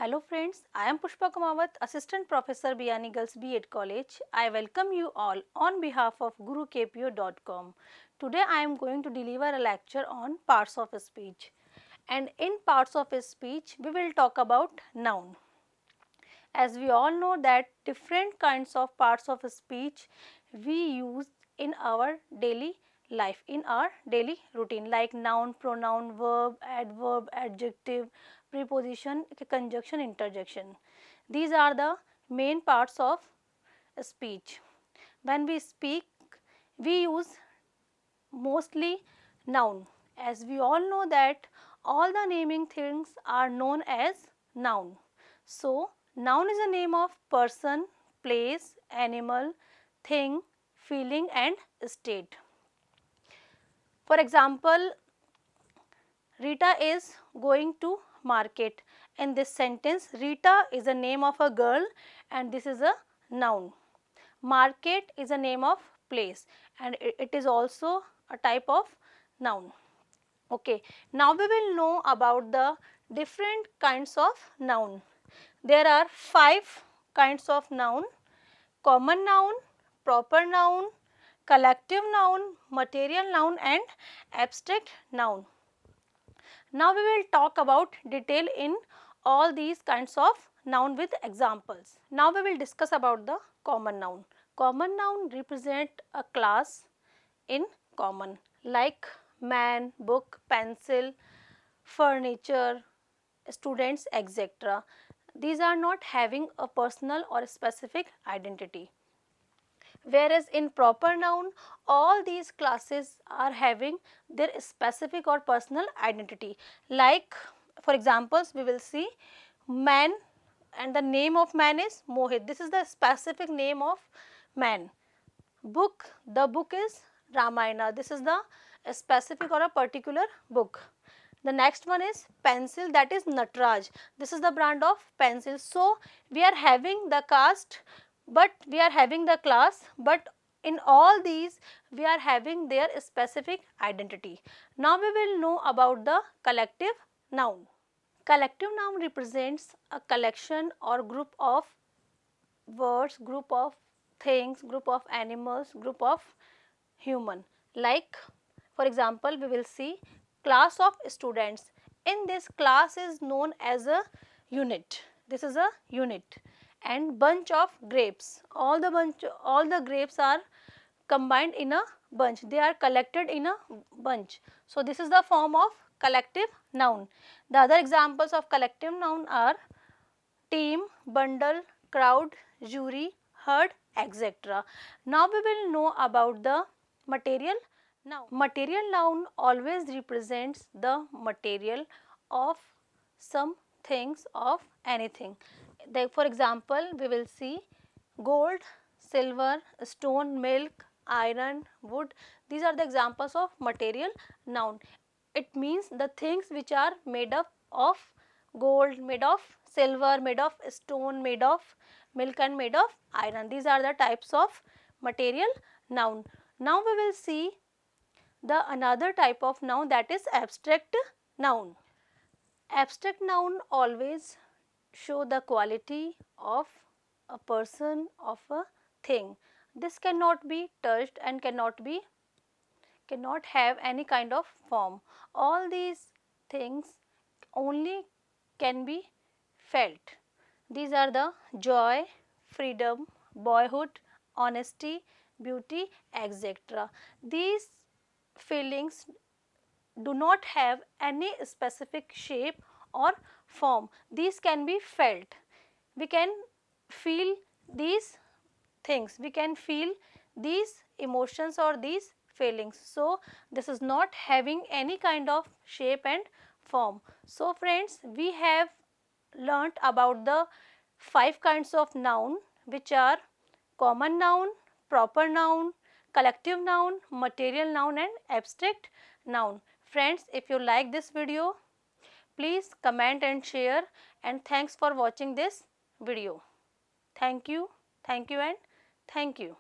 Hello friends, I am Pushpa Kumawat, Assistant Professor Biyani Girls B.Ed College. I welcome you all on behalf of GuruKPO.com. Today I am going to deliver a lecture on parts of speech. And in parts of speech, we will talk about noun. As we all know that different kinds of parts of speech we use in our daily life, in our daily routine, like noun, pronoun, verb, adverb, adjective, preposition, conjunction, interjection. These are the main parts of speech. When we speak, we use mostly noun. As we all know that all the naming things are known as noun. So, noun is a name of person, place, animal, thing, feeling and state. For example, Rita is going to market. In this sentence, Rita is a name of a girl and this is a noun. Market is a name of place and it is also a type of noun. Okay, now we will know about the different kinds of noun. There are 5 kinds of noun: common noun, proper noun, collective noun, material noun and abstract noun. Now we will talk about detail in all these kinds of noun with examples. Now we will discuss about the common noun. Common noun represent a class in common, like man, book, pencil, furniture, students, etc. These are not having a personal or specific identity. Whereas in proper noun, all these classes are having their specific or personal identity. Like for examples, we will see man, and the name of man is Mohit. This is the specific name of man. Book, the book is Ramayana. This is the specific or a particular book. The next one is pencil, that is Natraj. This is the brand of pencil. So we are having the caste, but we are having the class, but in all these we are having their specific identity. Now we will know about the collective noun. Collective noun represents a collection or group of words, group of things, group of animals, group of human. Like for example, we will see class of students. In this, class is known as a unit. This is a unit. And bunch of grapes. All the grapes are combined in a bunch. They are collected in a bunch. So this is the form of collective noun. The other examples of collective noun are team, bundle, crowd, jury, herd, etc. Now we will know about the material noun. Material noun always represents the material of some things, of anything. For example, we will see gold, silver, stone, milk, iron, wood. These are the examples of material noun. It means the things which are made up of gold, made of silver, made of stone, made of milk and made of iron. These are the types of material noun. Now we will see the another type of noun, that is abstract noun. Abstract noun always show the quality of a person, of a thing. This cannot be touched and cannot have any kind of form. All these things only can be felt. These are the joy, freedom, boyhood, honesty, beauty, etc. These feelings do not have any specific shape or form. These can be felt. We can feel these things. We can feel these emotions or these feelings. So this is not having any kind of shape and form. So friends, we have learnt about the 5 kinds of noun, which are common noun, proper noun, collective noun, material noun and abstract noun. Friends, if you like this video, please comment and share, and thanks for watching this video. Thank you and thank you.